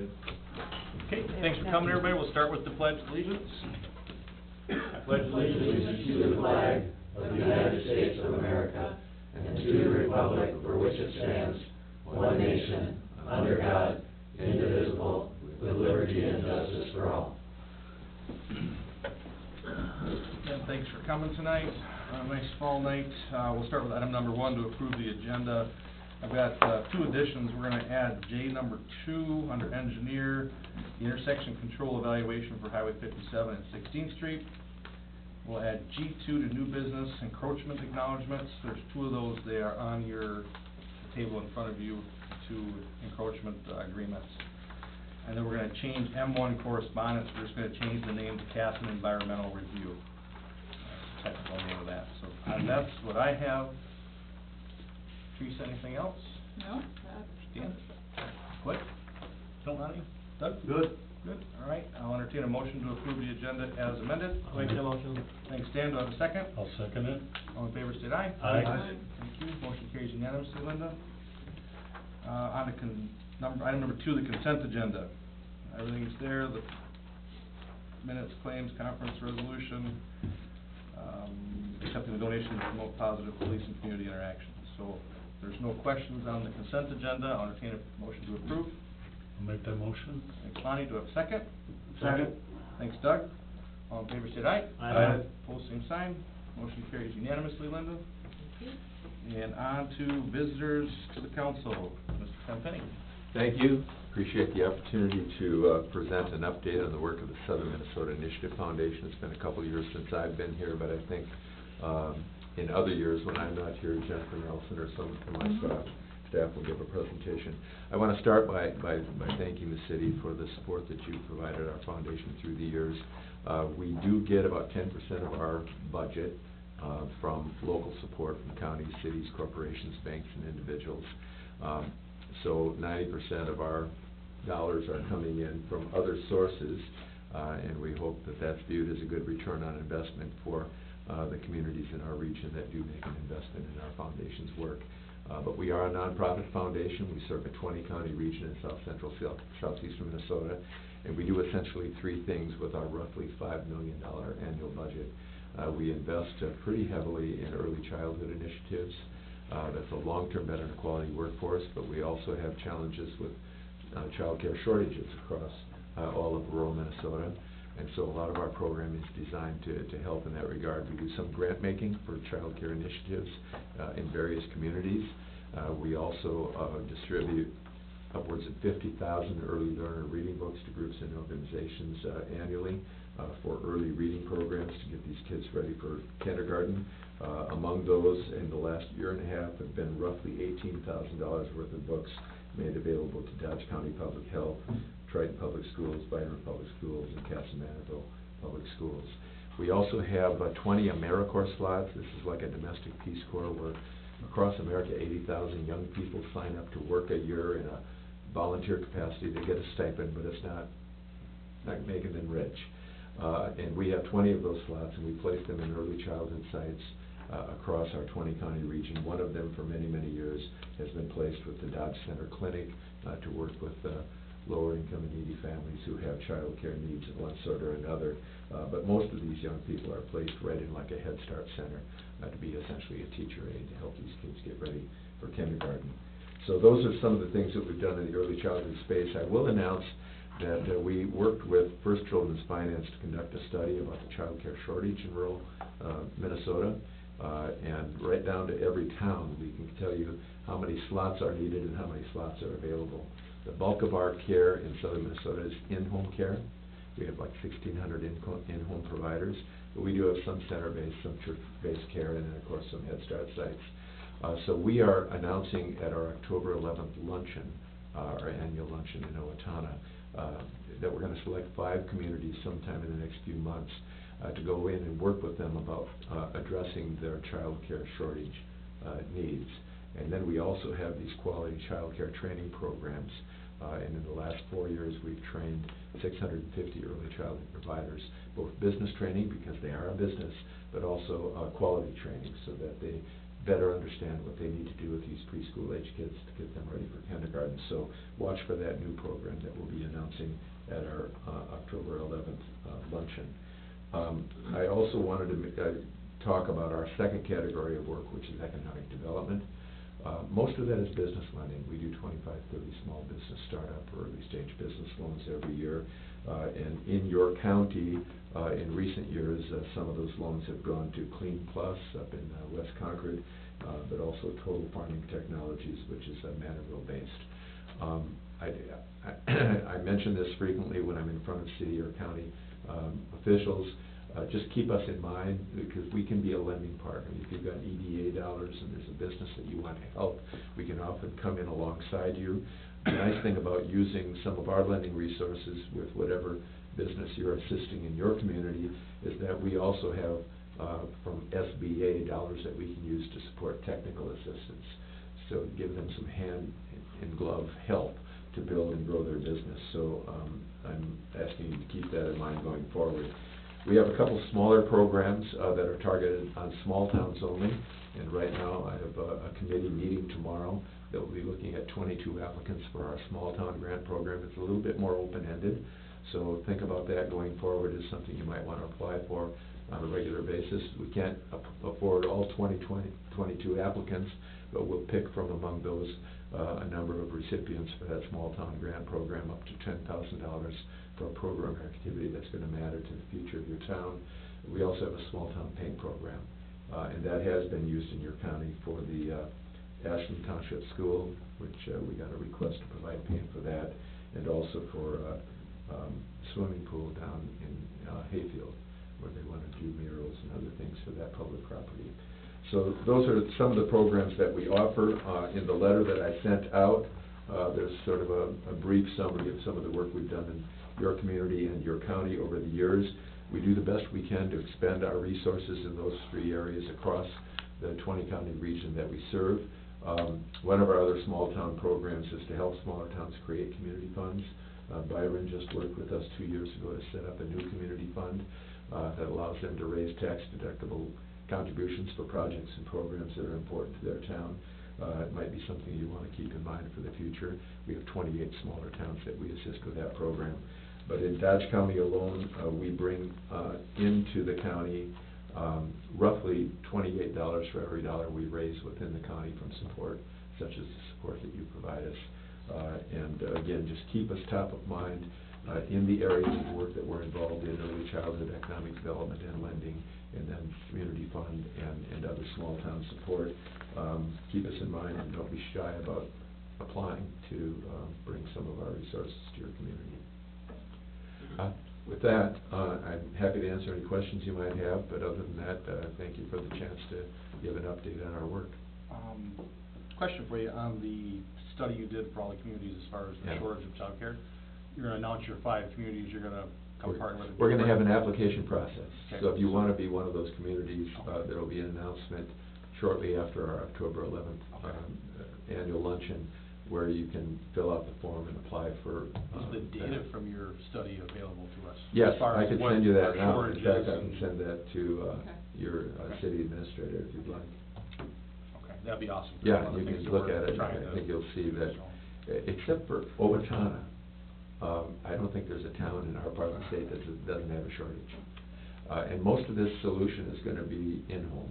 Good. Okay, thanks for coming, everybody. We'll start with the Pledge of Allegiance. I pledge Allegiance to the flag of the United States of America and to the republic for which it stands, one nation, under God, indivisible, with liberty and justice for all. And thanks for coming tonight. Nice fall night. We'll start with item number 1 to approve the agenda. I've got 2 additions. We're going to add J number 2 under engineer, the intersection control evaluation for Highway 57 and 16th Street. We'll add G2 to new business encroachment acknowledgements. There's 2 of those. They are on your table in front of you, 2 encroachment agreements. And then we're going to change M1 correspondence. We're just going to change the name to Casson Environmental Review. That's the technical name of that. So that's what I have. Teresa, anything else? No. Dan? What? Don't want any? Doug? Good. Good, all right. I'll entertain a motion to approve the agenda as amended. I'll make that motion. Thanks, Dan. Do I have a second? I'll second it. All in favor, state aye. Aye. Thank you. Motion carries unanimously, Linda. On to item number 2, the consent agenda. Everything's there, the minutes, claims, conference resolution, accepting the donation to promote positive police and community interactions. So if there's no questions on the consent agenda, I'll entertain a motion to approve. I'll make that motion. Thanks, Lonnie. Do I have a second? Second. Thanks, Doug. All in favor, state aye. Aye. Opposed, same sign. Motion carries unanimously, Linda. And on to visitors to the council. Mr. Tenpenny. Thank you. Appreciate the opportunity to present an update on the work of the Southern Minnesota Initiative Foundation. It's been a couple of years since I've been here, but I think in other years when I'm not here, Jennifer Nelson or some of my staff will give a presentation. I want to start by thanking the city for the support that you've provided our foundation through the years. We do get about 10% of our budget from local support from counties, cities, corporations, banks, and individuals. So 90% of our dollars are coming in from other sources, and we hope that that's viewed as a good return on investment for the communities in our region that do make an investment in our foundation's work. But we are a nonprofit foundation. We serve a 20-county region in south central, southeastern Minnesota, and we do essentially 3 things with our roughly $5 million annual budget. We invest pretty heavily in early childhood initiatives. That's a long-term better quality workforce, but we also have challenges with child care shortages across all of rural Minnesota. And so a lot of our program is designed to help in that regard. We do some grant making for child care initiatives in various communities. We also distribute upwards of 50,000 early learner reading books to groups and organizations annually for early reading programs to get these kids ready for kindergarten. Among those in the last year and a half have been roughly $18,000 worth of books made available to Dodge County Public Health, Triton Public Schools, Byron Public Schools, and Castle-Manitowoc Public Schools. We also have 20 AmeriCorps slots. This is like a domestic Peace Corps where across America 80,000 young people sign up to work a year in a volunteer capacity. They get a stipend, but it's not making them rich. And we have 20 of those slots, and we place them in early childhood sites across our 20-county region. One of them for many, many years has been placed with the Dodge Center Clinic to work with lower income and needy families who have child care needs of one sort or another. But most of these young people are placed right in like a Head Start center to be essentially a teacher aide to help these kids get ready for kindergarten. So those are some of the things that we've done in the early childhood space. I will announce that we worked with First Children's Finance to conduct a study about the child care shortage in rural Minnesota. And right down to every town, we can tell you how many slots are needed and how many slots are available. The bulk of our care in southern Minnesota is in-home care. We have like 1,600 in-home providers, but we do have some center-based, some church-based care, and then of course some Head Start sites. So we are announcing at our October 11th luncheon, our annual luncheon in Owatonna, that we're going to select 5 communities sometime in the next few months to go in and work with them about addressing their child care shortage needs. And then we also have these quality child care training programs. And in the last 4 years, we've trained 650 early childhood providers, both business training, because they are a business, but also quality training so that they better understand what they need to do with these preschool age kids to get them ready for kindergarten. So watch for that new program that will be announced at our October 11th luncheon. I also wanted to talk about our second category of work, which is economic development. Most of that is business lending. We do 25, 30 small business startup or early stage business loans every year. And in your county, in recent years, some of those loans have gone to Clean Plus up in West Concord, but also Total Farming Technologies, which is Manorville based. I mention this frequently when I'm in front of city or county officials. Just keep us in mind, because we can be a lending partner. If you've got EDA dollars and there's a business that you want to help, we can often come in alongside you. The nice thing about using some of our lending resources with whatever business you're assisting in your community is that we also have from SBA dollars that we can use to support technical assistance. So give them some hand in glove help to build and grow their business. So I'm asking you to keep that in mind going forward. We have a couple smaller programs that are targeted on small towns only, and right now I have a committee meeting tomorrow that will be looking at 22 applicants for our small town grant program. It's a little bit more open-ended, so think about that going forward as something you might want to apply for on a regular basis. We can't afford all 22 applicants, but we'll pick from among those a number of recipients for that small town grant program up to $10,000 for a program or activity that's going to matter to the future of your town. We also have a small town paint program, and that has been used in your county for the Ashland Township School, which we got a request to provide paint for that, and also for swimming pool down in Hayfield, where they want to do murals and other things for that public property. So those are some of the programs that we offer. In the letter that I sent out, there's sort of a brief summary of some of the work we've done in your community and your county over the years. We do the best we can to expend our resources in those three areas across the 20-county region that we serve. One of our other small town programs is to help smaller towns create community funds. Byron just worked with us 2 years ago to set up a new community fund that allows them to raise tax-deductible contributions for projects and programs that are important to their town. It might be something you want to keep in mind for the future. We have 28 smaller towns that we assist with that program. But in Dodge County alone, we bring into the county roughly $28 for every dollar we raise within the county from support, such as the support that you provide us. And again, just keep us top of mind in the areas of work that we're involved in, early childhood economic development and lending, and then community fund and other small town support. Keep us in mind and don't be shy about applying to bring some of our resources to your community. With that, I'm happy to answer any questions you might have, but other than that, thank you for the chance to give an update on our work. Question for you on the study you did for all the communities as far as the shortage of childcare. You're going to announce your 5 communities you're going to come partner with. We're going to have an application process. Okay. So if you want to be one of those communities, there will be an announcement shortly after our October 11th annual luncheon, where you can fill out the form and apply for. Is the data from your study available to us? Yes, as far I as could what send you our that now. shortage In fact, is I can and- send that to your city administrator if you'd like. Okay, that'd be awesome. Yeah, One of you the things can that look we're at it, trying and I to- think you'll see that, except for Owatonna, I don't think there's a town in our part of the state that doesn't have a shortage. And most of this solution is going to be in-home.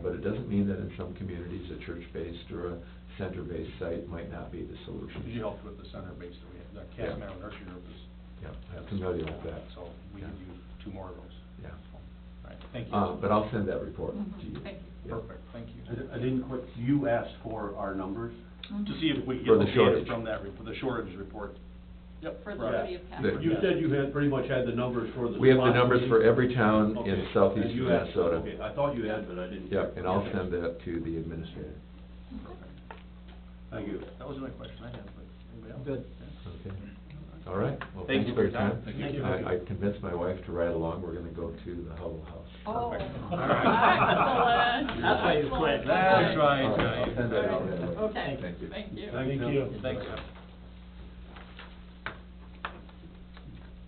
But it doesn't mean that in some communities, a church-based or a center-based site might not be the solution. You helped with the center-based that we have, the Cass Mountain Nursery Group is. Yeah, I'm familiar with that. So we Yeah. could use 2 more of those. Yeah. All right, thank you. But I'll send that report to you. Thank you. Yeah. Perfect, thank you. I didn't quite, you asked for our numbers? To see if we can For get the the data shortage. from that, for the shortage report. Yep. For the right. city of The- Casper. You said you had, pretty much had the numbers for the. We have the spot numbers for meeting? every town in Okay, southeast and you asked- Minnesota. Okay, I thought you had, but I didn't. Yep, and I'll Okay. send that to the administrator. Thank you. That was my question I had, but anybody else? Good. Okay. All right, well, Thank thanks you for your for your time. time. Thank you. I convinced my wife to ride along, we're gonna go to the Hubble House. Oh, Perfect. excellent. That's why you quit. Excellent. That's right. All I'll send that out right away. Okay, Thank you. thank you. Thank you. Thanks.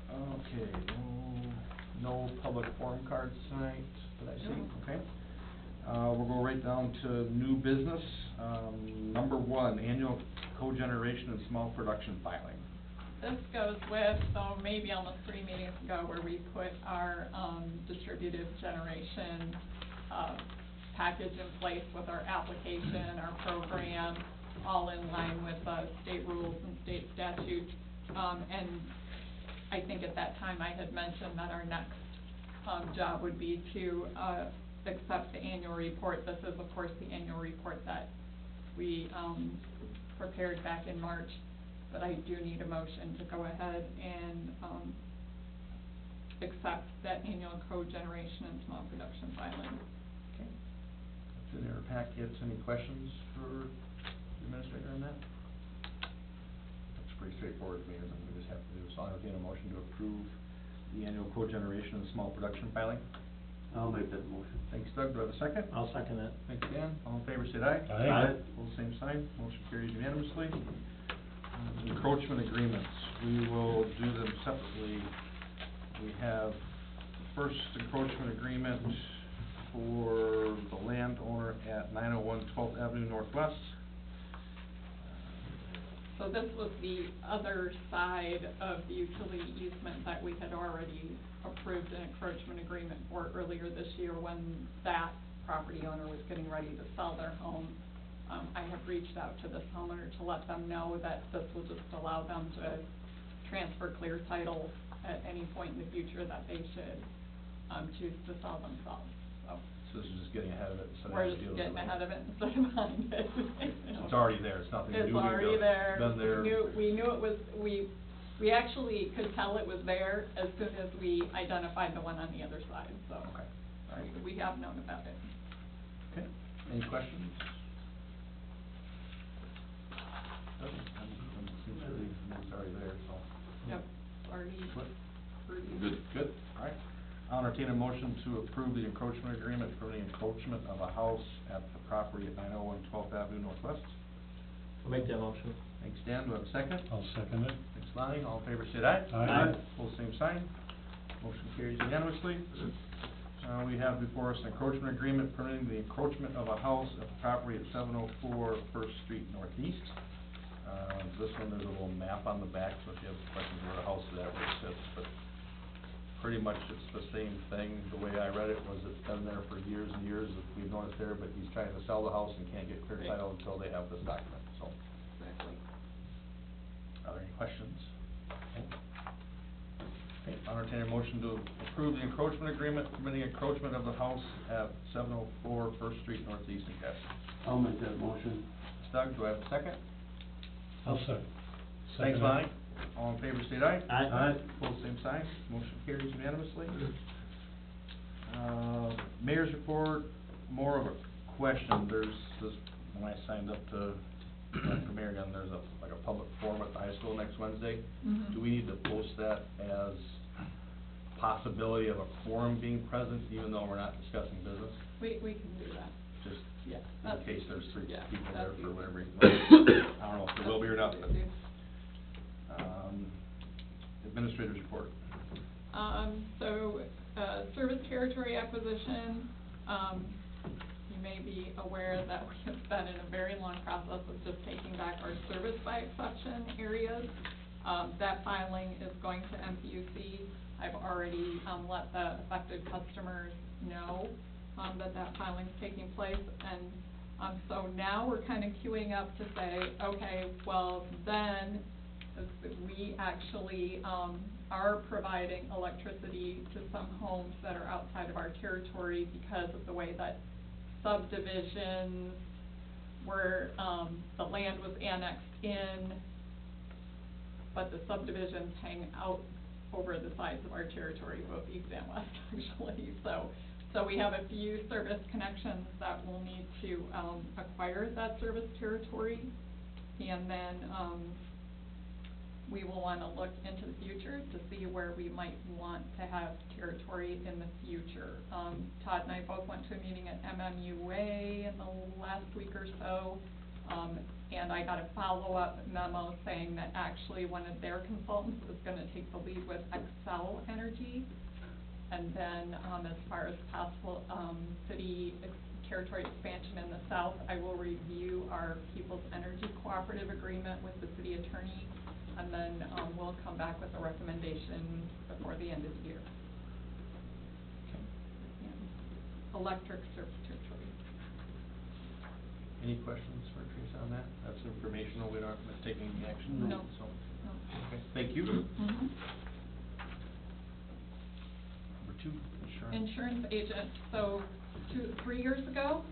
Okay, no public forum cards tonight that I see, No. okay. We'll go right down to new business. Number 1, annual cogeneration and small production filing. This goes with, so maybe almost 3 meetings ago, where we put our, distributed generation, package in place with our application, our program, all in line with, state rules and state statutes. And I think at that time I had mentioned that our next, job would be to, accept the annual report. This is, of course, the annual report that we, prepared back in March, but I do need a motion to go ahead and, accept that annual cogeneration and small production filing. Okay. It's in our packets. Any questions for the administrator on that? That's pretty straightforward to me, as we just have to do. So I'll entertain a motion to approve the annual cogeneration and small production filing. I'll make that motion. Thanks, Doug. Do I have a second? I'll second that. Thanks, Dan. All in favor, say aye. Aye. All same sign. Motion carries unanimously. Encroachment agreements, we will do them separately. We have the first encroachment agreement for the landowner at 901 12th Avenue Northwest. So this was the other side of the utility easement that we had already approved an encroachment agreement for earlier this year when that property owner was getting ready to sell their home. I have reached out to this homeowner to let them know that this will just allow them to transfer clear title at any point in the future that they should, choose to sell themselves, so. So this is just getting ahead of it instead of. We're just getting ahead of it instead of behind it. It's already there, it's nothing new. It's already there. Been there. We knew it was, we actually could tell it was there as soon as we identified the one on the other side, so. Okay, all right. We have known about it. Okay, any questions? It's already there, so. Yep, already Good. approved. Good, all right. I'll entertain a motion to approve the encroachment agreement for the encroachment of a house at the property at 901 12th Avenue Northwest. I'll make that motion. Thanks, Dan. Do I have a second? I'll second it. Thanks, Lonnie. All in favor, say aye. Aye. Pull the same sign. Motion carries unanimously. We have before us an encroachment agreement permitting the encroachment of a house at the property at 704 First Street Northeast. This one, there's a little map on the back, so if you have questions where the house is at, where it sits, but pretty much it's the same thing. The way I read it was it's been there for years and years, we've known it's there, but he's trying to sell the house and can't get clear Right. title until they have this document, so. Exactly. Are there any questions? Okay, I'll entertain a motion to approve the encroachment agreement permitting encroachment of the house at 704 First Street Northeast in Caston. I'll make that motion. Doug, do I have a second? I'll second. Thanks, Lonnie. All in favor, state aye. Aye. Pull the same sign. Motion carries unanimously. Mayor's report, more of a question. There's this, when I signed up to run for mayor again, there's like a public forum at the high school next Wednesday. Mhm. Do we need to post that as possibility of a quorum being present, even though we're not discussing business? We can do that, Just yeah. in case there's three yeah, people there that's for easy. whatever reason. I don't know if there will be or not, but, That's easy. administrator's report. So, service territory acquisition, you may be aware that we have been in a very long process of just taking back our service by exception areas. That filing is going to MPUC. I've already, let the affected customers know, that filing's taking place, and, so now we're kind of queuing up to say, okay, well, then, we actually, are providing electricity to some homes that are outside of our territory because of the way that subdivisions were, the land was annexed in, but the subdivisions hang out over the sides of our territory, both east and west, actually. So we have a few service connections that will need to, acquire that service territory, and then, we will wanna look into the future to see where we might want to have territory in the future. Todd and I both went to a meeting at MMUA in the last week or so, and I got a follow-up memo saying that actually one of their consultants was gonna take the lead with Excel Energy. And then, as far as possible, city territory expansion in the south, I will review our People's Energy Cooperative Agreement with the city attorney, and then, we'll come back with a recommendation before the end of the year. Yeah. Electric surface territory. Any questions for Teresa on that? That's informational, we aren't taking any action. No. So, No. okay, thank you. Mhm. Number 2, insurance. Insurance agent, so 3 years ago,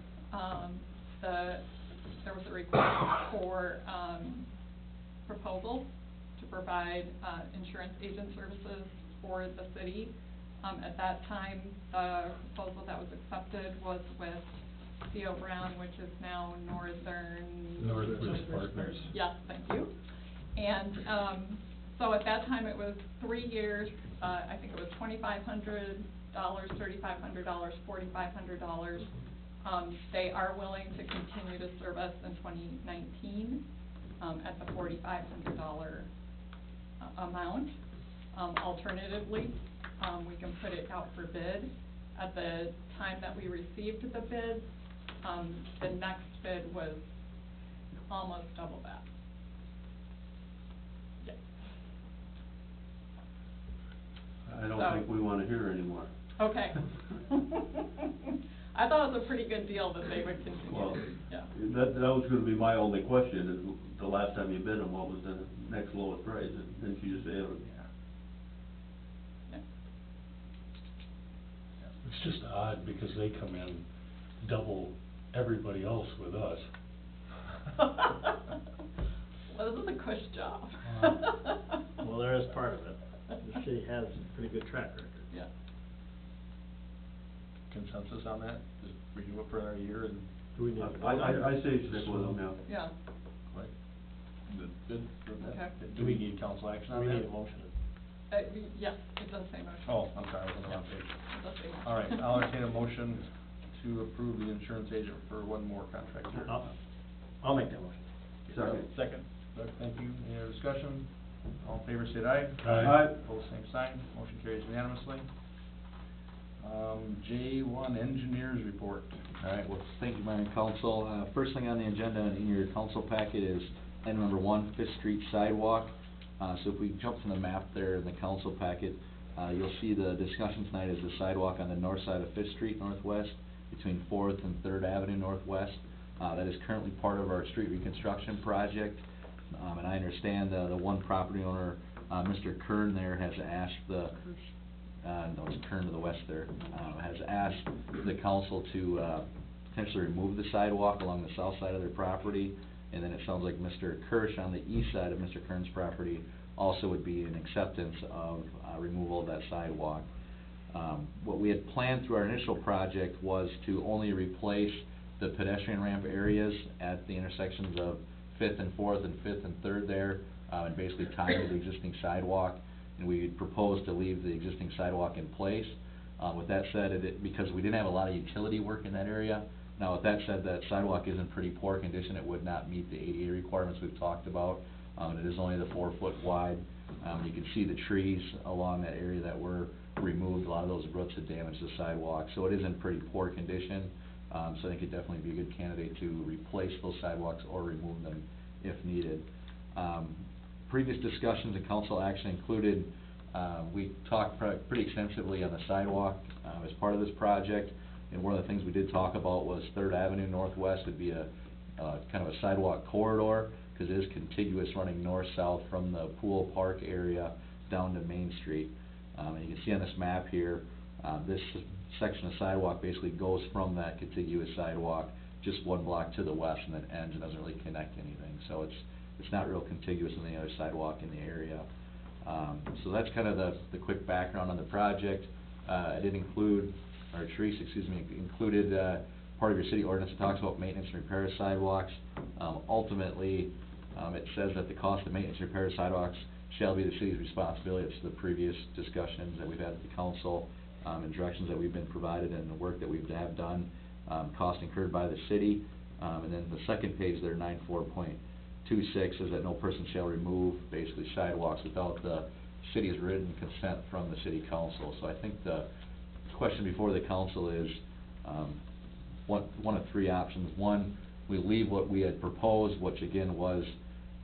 there was a request for, proposal to provide, insurance agent services for the city. At that time, the proposal that was accepted was with C.O. Brown, which is now Northwest Partners. Yes, thank you. And, so at that time, it was 3 years, I think it was $2,500, $3,500, $4,500. They are willing to continue to service in 2019, at the $4,500 amount. Alternatively, we can put it out for bid. At the time that we received the bid, the next bid was almost double that. Yeah. I don't So- think we wanna hear anymore. Okay. I thought it was a pretty good deal that they would continue. Well, Yeah. that was gonna be my only question, is the last time you bid them, what was the next lowest price? And didn't you just say it was? Yeah. It's just odd because they come in double everybody else with us. Well, this is a cush job. Well, there is part of it. The city has a pretty good track record. Yeah. Consensus on that, just renew it for another year and. Do we need to vote on it? I say stick with them, yeah. Yeah. Right. Good for that? Okay. Do we need council action on We that? need a motion. Yes, it does say motion. Oh, I'm sorry, I was on the wrong page. It does say motion. All right, I'll entertain a motion to approve the insurance agent for one more contract year. I'll make that motion. Second. Second. Doug, thank you. Any other discussion? All in favor, say aye. Aye. Pose same sign. Motion carries unanimously. J1, engineers report. All right, well, thank you, Mayor and Council. First thing on the agenda in your council packet is item number 1, Fifth Street sidewalk. So if we jump to the map there in the council packet, you'll see the discussion tonight is the sidewalk on the north side of Fifth Street Northwest between 4th and 3rd Avenue Northwest. That is currently part of our street reconstruction project. And I understand the one property owner, Mr. Kern there, has asked no, it's Kern to the west there, has asked the council to potentially remove the sidewalk along the south side of their property. And then it sounds like Mr. Kirsch on the east side of Mr. Kern's property also would be an acceptance of removal of that sidewalk. What we had planned through our initial project was to only replace the pedestrian ramp areas at the intersections of 5th and 4th and 5th and 3rd there, and basically tie to the existing sidewalk. And we proposed to leave the existing sidewalk in place. With that said, because we didn't have a lot of utility work in that area. Now, with that said, that sidewalk is in pretty poor condition. It would not meet the ADA requirements we've talked about. It is only the 4 foot wide. You can see the trees along that area that were removed. A lot of those roots had damaged the sidewalk, so it is in pretty poor condition. So I think it'd definitely be a good candidate to replace those sidewalks or remove them if needed. Previous discussions and council action included, we talked pretty extensively on the sidewalk as part of this project. And one of the things we did talk about was 3rd Avenue Northwest would be a kind of a sidewalk corridor, because it is contiguous running north-south from the Pool Park area down to Main Street. And you can see on this map here, this section of sidewalk basically goes from that contiguous sidewalk just 1 block to the west and then ends and doesn't really connect anything. So it's not real contiguous with any other sidewalk in the area. So that's kind of the quick background on the project. I did include, or Teresa, excuse me, included part of your city ordinance that talks about maintenance and repair of sidewalks. Ultimately, it says that the cost of maintenance and repair of sidewalks shall be the city's responsibility. It's the previous discussions that we've had at the council, and directions that we've been provided and the work that we've have done, cost incurred by the city. And then the second page there, 94.26, says that no person shall remove basically sidewalks without the city's written consent from the city council. So I think the question before the council is one of 3 options. One, we leave what we had proposed, which again was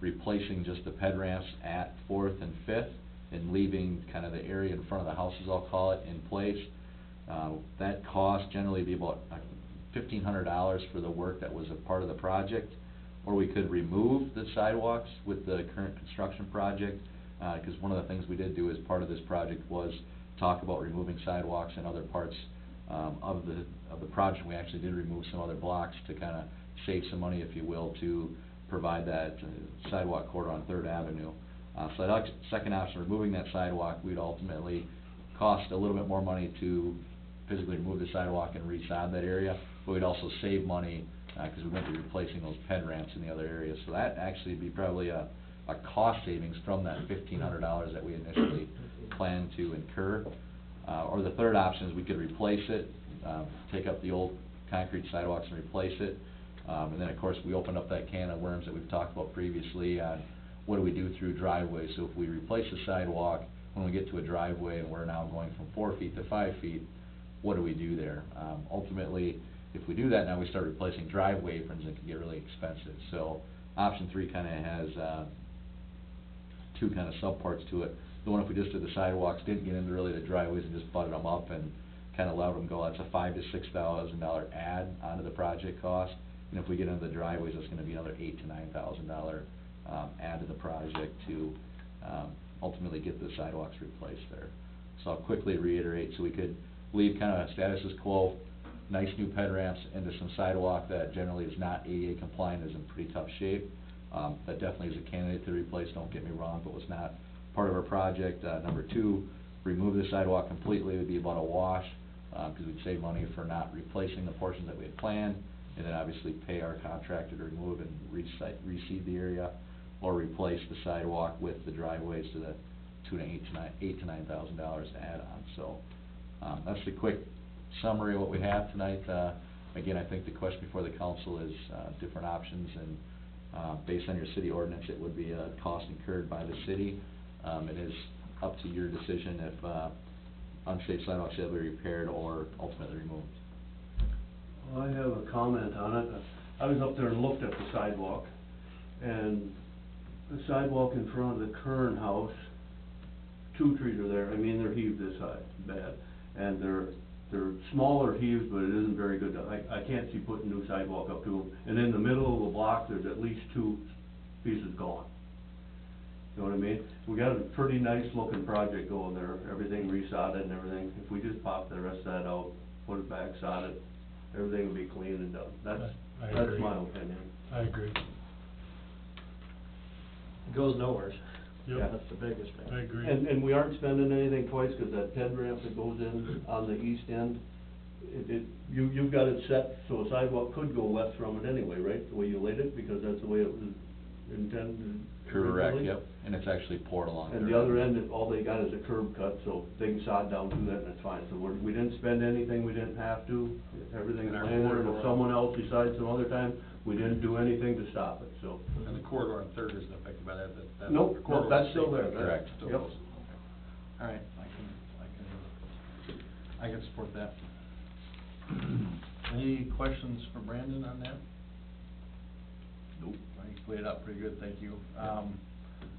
replacing just the ped ramps at Fourth and Fifth and leaving kind of the area in front of the houses, I'll call it, in place. That cost generally be about $1,500 for the work that was a part of the project. Or we could remove the sidewalks with the current construction project, because one of the things we did do as part of this project was talk about removing sidewalks and other parts of the project. We actually did remove some other blocks to kind of save some money, if you will, to provide that sidewalk corridor on Third Avenue. So that second option, removing that sidewalk, we'd ultimately cost a little bit more money to physically remove the sidewalk and resod that area, but we'd also save money because we wouldn't be replacing those ped ramps in the other areas. So that actually be probably a cost savings from that $1,500 that we initially planned to incur. Or the third option is we could replace it, take up the old concrete sidewalks and replace it. And then, of course, we opened up that can of worms that we've talked about previously on what do we do through driveways. So if we replace the sidewalk, when we get to a driveway and we're now going from 4 feet to 5 feet, what do we do there? Ultimately, if we do that, now we start replacing driveway aprons, and it can get really expensive. So option 3 kind of has two kind of subparts to it. The one, if we just did the sidewalks, didn't get into really the driveways and just butted them up and kind of allowed them go, that's a $5,000 to $6,000 add onto the project cost. And if we get into the driveways, it's going to be another $8,000 to $9,000 add to the project to ultimately get the sidewalks replaced there. So I'll quickly reiterate, so we could leave kind of status quo, nice new ped ramps into some sidewalk that generally is not ADA compliant, is in pretty tough shape. That definitely is a candidate to replace, don't get me wrong, but was not part of our project. Number 2, remove the sidewalk completely would be about a wash, because we'd save money for not replacing the portions that we had planned, and then obviously pay our contractor to remove and reseed the area, or replace the sidewalk with the driveways to the $8,000 to $9,000 add-on. So that's the quick summary of what we have tonight. Again, I think the question before the council is different options, and based on your city ordinance, it would be a cost incurred by the city. It is up to your decision if unsafe sidewalks shall be repaired or ultimately removed. I have a comment on it. I was up there and looked at the sidewalk, and the sidewalk in front of the Kern house, 2 trees are there. I mean, they're heaved this high, bad, and they're smaller heaves, but it isn't very good. I can't see putting new sidewalk up to them. And in the middle of the block, there's at least 2 pieces gone. You know what I mean? We got a pretty nice looking project going there, everything resodded and everything. If we just pop the rest of that out, put it back, sod it, everything will be clean and done. That's my opinion. I agree. It goes nowhere. Yeah. That's the biggest thing. I agree. And we aren't spending anything twice, because that ped ramp that goes in on the east end, you've got it set so a sidewalk could go west from it anyway, right? The way you laid it, because that's the way it was intended. Correct, originally? yep, and it's actually poured along. And the other end, all they got is a curb cut, so they can sod down through that and it's fine. So we didn't spend anything we didn't have to, everything's And our planned, and if corridor- someone else decides some other time, we didn't do anything to stop it, so. And the corridor on Third isn't affected by that? Nope, corridor that's is still safe. there. That- Correct. Still Yep. goes. Okay. All right, I can support that. Any questions for Brandon on that? Nope. I laid it out pretty good, thank you.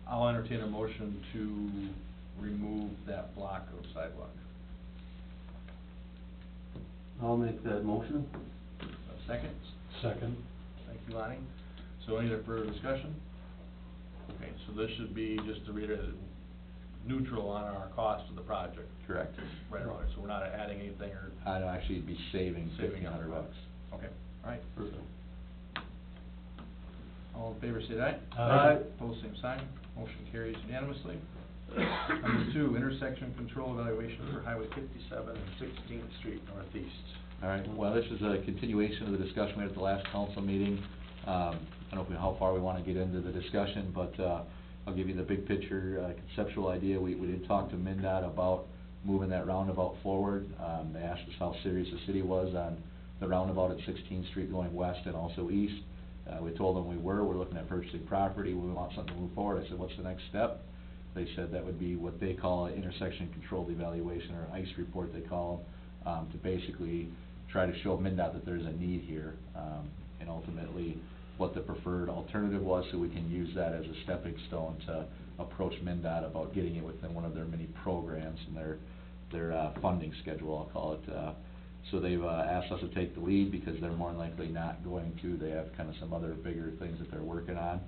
I'll entertain a motion to remove that block of sidewalk. I'll make that motion. A second? Second. Thank you, Lonnie. So any other further discussion? Okay, so this should be, just to reiterate, neutral on our cost of the project. Correct. Right around it, so we're not adding anything or I'd actually be saving saving $1,500. Okay, all right. Perfect. All in favor, say aye. Aye. Opposed, same sign. Motion carries unanimously. Number 2, intersection control evaluation for Highway 57 and 16th Street Northeast. All right, well, this is a continuation of the discussion we had at the last council meeting. I don't know how far we want to get into the discussion, but I'll give you the big picture, conceptual idea. We did talk to MnDOT about moving that roundabout forward. They asked us how serious the city was on the roundabout at 16th Street going west and also east. We told them we're looking at purchasing property, we want something to move forward. I said, what's the next step? They said that would be what they call an intersection controlled evaluation, or ICE report they call them, to basically try to show MnDOT that there's a need here, and ultimately what the preferred alternative was, so we can use that as a stepping stone to approach MnDOT about getting it within one of their many programs and their funding schedule, I'll call it. So they've asked us to take the lead because they're more than likely not going to. They have kind of some other bigger things that they're working on.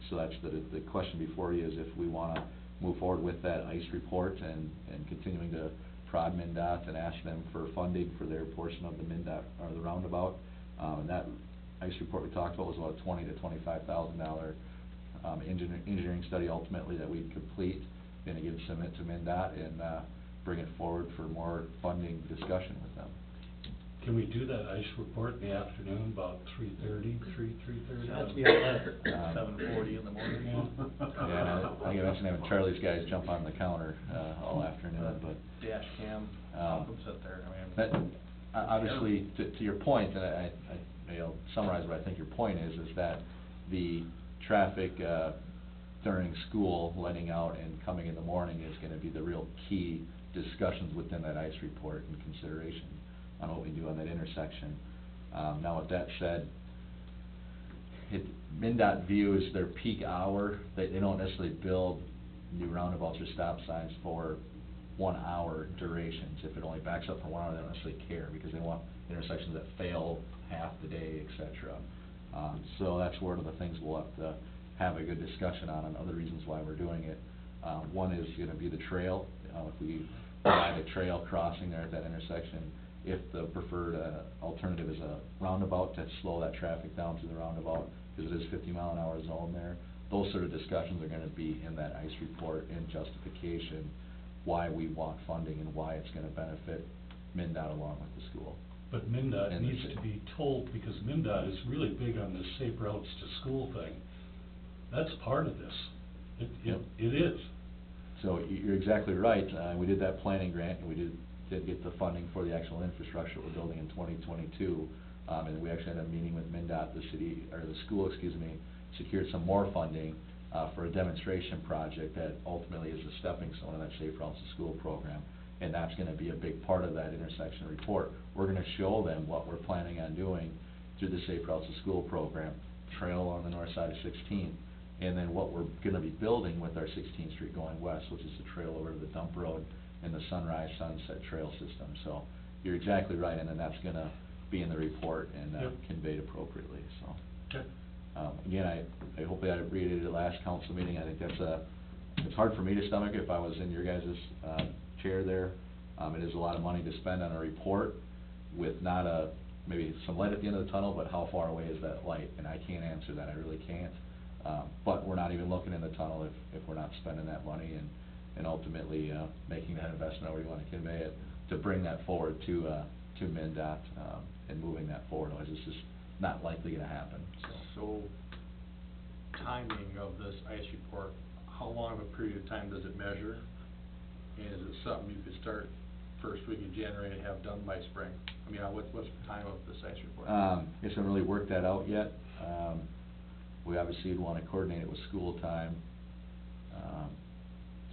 So that's the question before you, is if we want to move forward with that ICE report and continuing to prod MnDOT and ask them for funding for their portion of the MnDOT, or the roundabout. And that ICE report we talked about was about a $20,000 to $25,000 engineering study ultimately that we'd complete, and again submit to MnDOT and bring it forward for more funding discussion with them. Can we do that ICE report in the afternoon, about 3:30? That's be at 7:40 in the morning. Yeah, I can mention having Charlie's guys jump on the counter all afternoon, but Dash cam, help them sit there, I mean. But obviously, to your point, and I'll summarize what I think your point is that the traffic during school, letting out and coming in the morning is gonna be the real key discussions within that ICE report and consideration on what we do on that intersection. Now with that said, MnDOT views their peak hour, they don't necessarily build new roundabouts or stop signs for 1 hour durations. If it only backs up for 1 hour, they don't necessarily care, because they want intersections that fail half the day, et cetera. So that's one of the things we'll have to have a good discussion on, and other reasons why we're doing it. One is gonna be the trail. If we provide a trail crossing there at that intersection, if the preferred alternative is a roundabout to slow that traffic down to the roundabout, because it is 50-mile-an-hour zone there, those sort of discussions are gonna be in that ICE report and justification why we want funding and why it's gonna benefit MnDOT along with the school. But MnDOT And the needs to be told, because MnDOT is really big on this safe routes to school thing. That's part of this. Yep. It is. So you're exactly right. We did that planning grant, and we did get the funding for the actual infrastructure we're building in 2022. And we actually had a meeting with MnDOT, the school, secured some more funding for a demonstration project that ultimately is a stepping stone in that Safe Routes to School program. And that's gonna be a big part of that intersection report. We're gonna show them what we're planning on doing through the Safe Routes to School program, trail on the north side of 16th, and then what we're gonna be building with our 16th Street going west, which is the trail over to the dump road and the Sunrise Sunset Trail system. So you're exactly right, and then that's gonna be in the report and Yep. conveyed appropriately, so. Okay. Again, I hopefully I reiterated the last council meeting. I think it's hard for me to stomach if I was in your guys' chair there. It is a lot of money to spend on a report with not maybe some light at the end of the tunnel, but how far away is that light? And I can't answer that, I really can't. But we're not even looking in the tunnel if we're not spending that money and ultimately making that investment, however you wanna convey it, to bring that forward to MnDOT and moving that forward. Otherwise, it's just not likely gonna happen, so. So, timing of this ICE report, how long of a period of time does it measure? And is it something you could start first week of January and have done by spring? I mean, what's the time of this ICE report? I guess I haven't really worked that out yet. We obviously would wanna coordinate it with school time,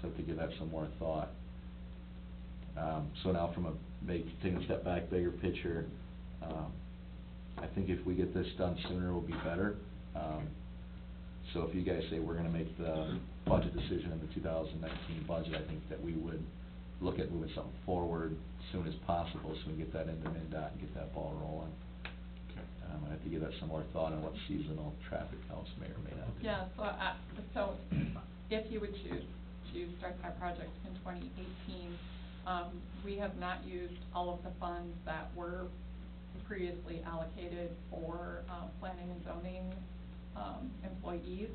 so to give that some more thought. So now taking a step back, bigger picture, I think if we get this done sooner, it'll be better. So if you guys say we're gonna make the budget decision in the 2019 budget, I think that we would look at moving something forward as soon as possible, so we can get that into MnDOT and get that ball rolling. Okay. I have to give that some more thought on what seasonal traffic counts may or may not be. Yeah, so if you would choose to start that project in 2018, we have not used all of the funds that were previously allocated for planning and zoning employees.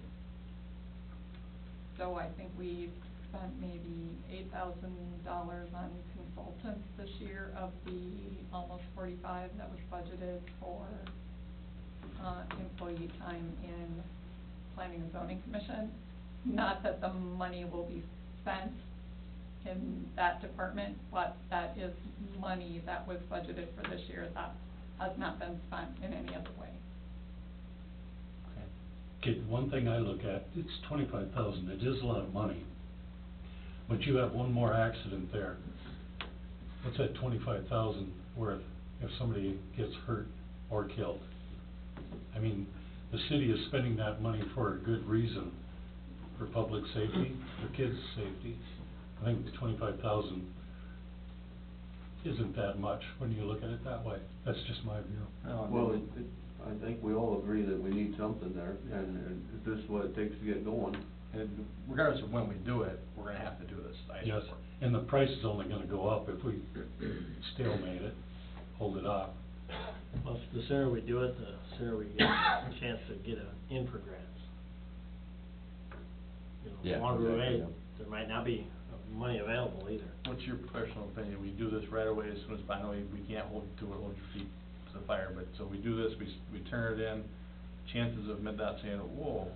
So I think we spent maybe $8,000 on consultants this year of the almost 45 that was budgeted for employee time in Planning and Zoning Commission. Not that the money will be spent in that department, but that is money that was budgeted for this year that has not been spent in any other way. Okay, one thing I look at, it's 25,000, it is a lot of money. But you have one more accident there. What's that 25,000 worth if somebody gets hurt or killed? I mean, the city is spending that money for a good reason, for public safety, for kids' safety. I think 25,000 isn't that much when you look at it that way. That's just my view. Well, I think we all agree that we need something there, and if this is what it takes to get going. And regardless of when we do it, we're gonna have to do this ice Yes, report. and the price is only gonna go up if we stalemate it, hold it off. Well, the sooner we do it, the sooner we get a chance to get in for grants. You know, Yeah, the longer we exactly, wait, yeah. there might not be money available either. What's your professional opinion? We do this right away as soon as, I know we can't hold to it, hold your feet to the fire, but, so we do this, we turn it in, chances of MnDOT saying, whoa,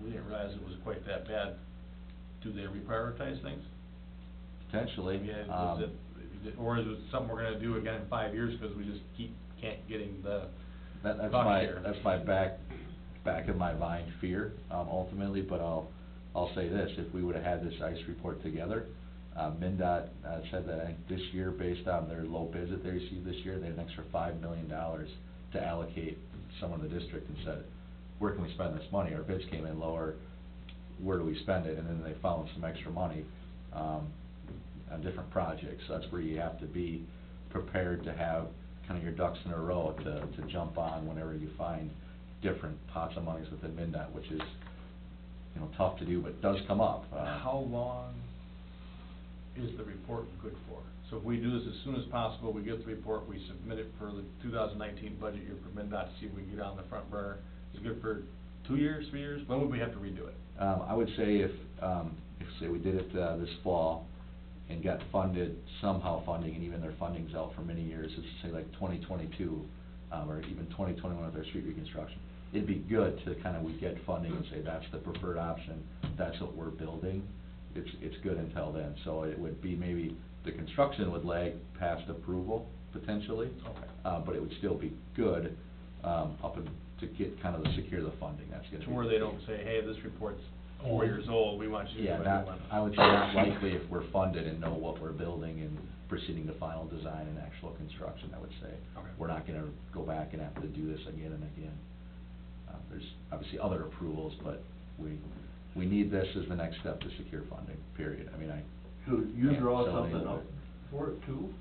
we didn't realize it was quite that bad, do they reprioritize things? Potentially. Yeah, is it, or is it something we're gonna do again in 5 years, because we just can't getting the That's cost my, share? that's my back of my mind fear, ultimately, but I'll say this, if we would've had this ice report together, MnDOT, said that I think this year, based on their low bids that they received this year, they had an extra $5 million to allocate someone in the district and said, where can we spend this money? Our bids came in lower, where do we spend it? And then they found some extra money, on different projects. So that's where you have to be prepared to have kind of your ducks in a row to jump on whenever you find different pots of monies within MnDOT, which is, you know, tough to do, but does come up. How long is the report good for? So if we do this as soon as possible, we get the report, we submit it for the 2019 budget year for MnDOT to see if we can get on the front burner. Is it good for 2 years, 3 years? When would we have to redo it? I would say if say we did it, this fall and got funded, somehow funding, and even their funding's out for many years, it's say like 2022, or even 2021 with their street reconstruction. It'd be good to kind of, we get funding and say that's the preferred option, that's what we're building. It's good until then, so it would be maybe the construction would lag past approval potentially. Okay. But it would still be good, up and to get kind of secure the funding, that's gonna be. To where they don't say, hey, this report's 4 years old, we want you to do Yeah, a not, new one. I would say not likely if we're funded and know what we're building and proceeding to final design and actual construction, I would say. Okay. We're not gonna go back and have to do this again and again. There's obviously other approvals, but we need this as the next step to secure funding, period. I mean, So you Yeah, draw so something anyway. up for it too?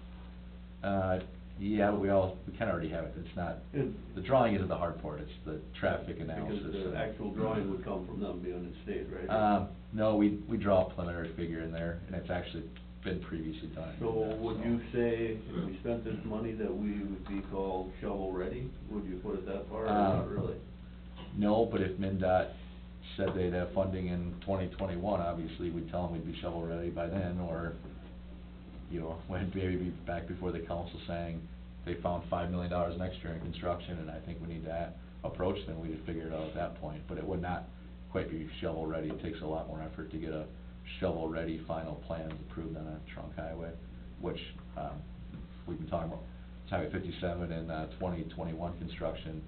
yeah, we kinda already have it, it's not, the drawing isn't the hard part, it's the traffic analysis. Because the actual drawing would come from them being in state, right? No, we draw a preliminary figure in there, and it's actually been previously done. So would you say, if we spent this money, that we would be called shovel-ready? Would you put it that far, or not really? No, but if MnDOT said they'd have funding in 2021, obviously, we'd tell them we'd be shovel-ready by then, or, you know, we'd maybe be back before the council saying they found $5 million next year in construction, and I think we need to approach them, we'd figure it out at that point, but it would not quite be shovel-ready. It takes a lot more effort to get a shovel-ready final plans approved on a trunk highway, which, we've been talking about, it's Highway 57 and, 2021 construction.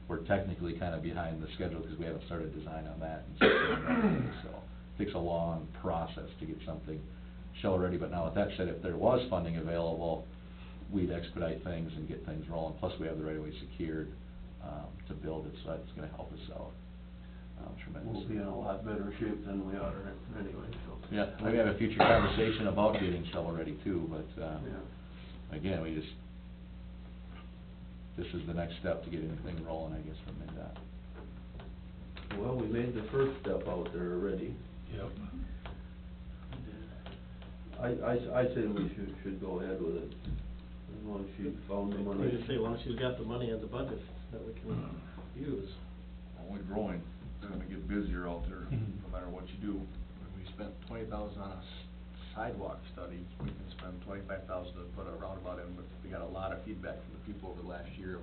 We're technically kind of behind the schedule because we haven't started design on that, and so it takes a long process to get something shovel-ready. But now with that said, if there was funding available, we'd expedite things and get things rolling, plus we have the right-of-way secured, to build it, so that's gonna help us out, tremendously. We'll be in a lot better shape than we are anyway, so. Yeah, we have a future conversation about getting shovel-ready too, but, Yeah. again, this is the next step to get anything rolling, I guess, from MnDOT. Well, we made the first step out there already. Yep. I say we should go ahead with it, as long as she found the Like money. you say, once you've got the money in the budget that we can use. Only growing, it's gonna get busier out there, Mhm. no matter what you do. When we spent $20,000 on a sidewalk study, we can spend $25,000 to put a roundabout in, but we got a lot of feedback from the people over the last year.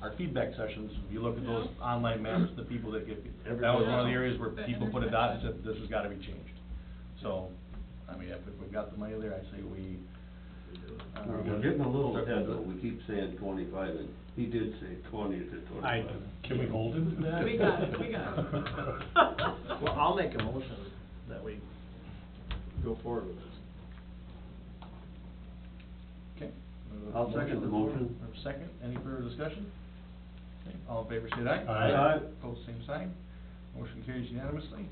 Our feedback sessions, if you look at those Yeah. online maps, the people that get, that Everybody- was one of the areas where The people put a dot and intersection. said, this has gotta be changed. So, I mean, if we've got the money there, I'd say we, We're getting a little ahead, though, we keep saying 25, and he did say 20 to 25. Can we hold him to that? We got it, we got it. Well, I'll make a motion that we go forward with this. Okay. I'll second the motion. Second, any further discussion? Okay, all in favor, say aye. Aye. Pose same sign. Motion carries unanimously.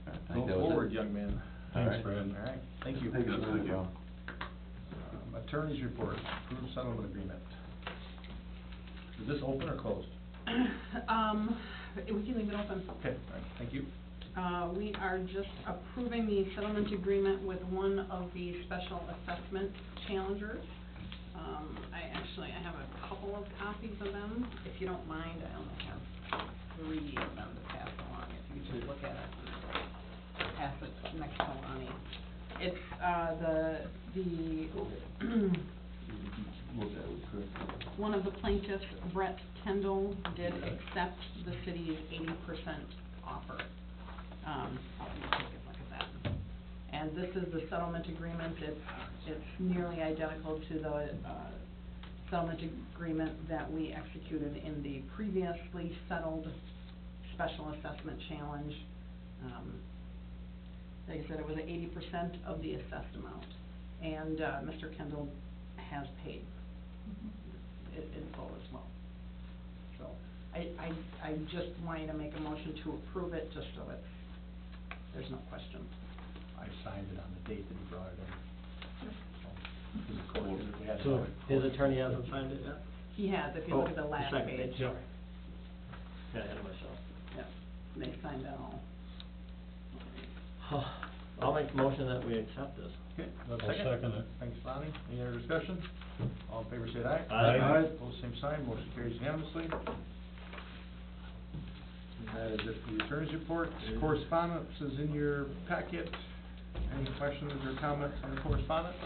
I think Go that was it. forward, young man. Thanks, All right. Brad. All right, thank you. Thank you. Thank you. Attorney's report, approved settlement agreement. Is this open or closed? We can leave it open. Okay, all right, thank you. We are just approving the settlement agreement with one of the special assessment challengers. I have a couple of copies of them. If you don't mind, I only have 3 of them to pass along, if you just look at it. Pass it next to Lonnie. It's, one of the plaintiffs, Brett Kendall, did accept the city's 80% offer. Let me take a look at that. And this is the settlement agreement. It's nearly identical to the, settlement agreement that we executed in the previously settled special assessment challenge. Like I said, it was 80% of the assessed amount, and, Mr. Kendall has paid it in full as well. So, I just wanted to make a motion to approve it, just so there's no question. I signed it on the date that he brought it in. This is cool. We had So to- his attorney hasn't signed it yet? He has, if you look at the last second page. page, sorry. Got ahead of myself. Yeah, they signed that all. I'll make the motion that we accept this. Okay, I'll second? second it. Thanks, Lonnie. Any other discussion? All in favor, say aye. Aye. Pose same sign, motion carries unanimously. And that is it for the attorney's report. Correspondence is in your packet. Any questions or comments on the correspondence?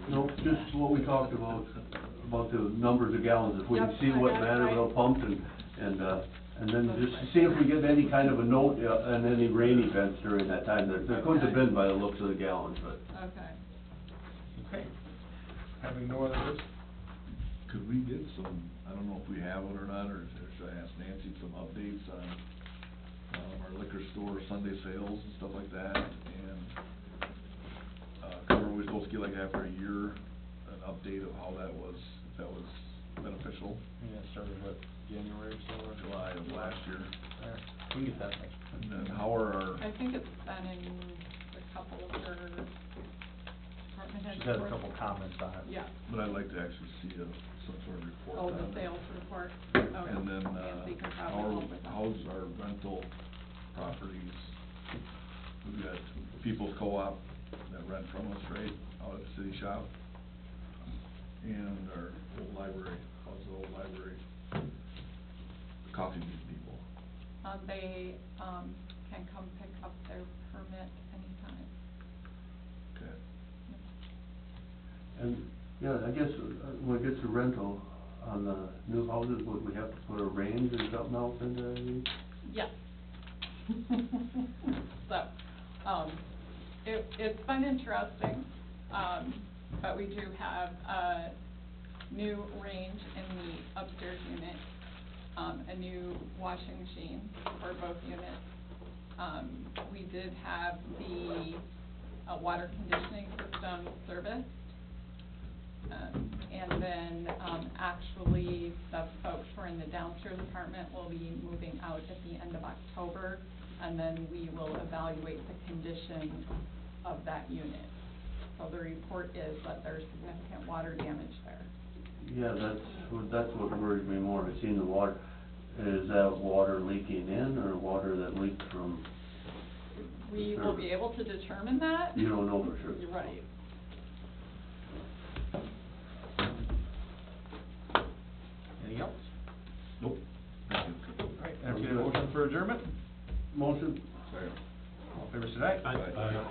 No, just what we talked about the numbers of gallons, if we can Yep, see I what got it Manorville right. pumped and then just to see if we get any kind of a note, on any rain events during that time. There couldn't have been by the looks of the gallons, but. Okay. Okay. Having no other business? Could we get some, I don't know if we have it or not, or should I ask Nancy some updates on, our liquor store Sunday sales and stuff like that? And, were we supposed to get like after a year, an update of how that was, if that was beneficial? Yeah, it started with January or so, or July of last year. Alright, we can get that next. And then how are our, I think it's been in a couple of her department head She's had a reports. couple comments on it. Yeah. but I'd like to actually see some sort of report Oh, on the it. sales report. Okay. And then, Nancy can probably help with that. how's our rental properties? We've got People's Co-op that rent from us, right, out at the city shop. And our old library, how's the old library? The Coffee Bean people. They, can come pick up their permit anytime. Okay. And, yeah, I guess, when it gets to rental on the new houses, would we have to put a range or something else in there, I mean? Yes. So, it's been interesting, but we do have a new range in the upstairs unit, a new washing machine for both units. We did have the, water conditioning system serviced. And then, actually, the folks who are in the downstairs apartment will be moving out at the end of October, and then we will evaluate the condition of that unit. So the report is that there's significant water damage there. Yeah, that's what worries me more, I've seen the water. Is that water leaking in, or water that leaked from? We will be able to determine that. You don't know for sure? You're right. Anything else? Nope. Thank you. Alright, entertain a motion for adjournment? Motion? Sorry. All in favor, say aye. Aye. Aye.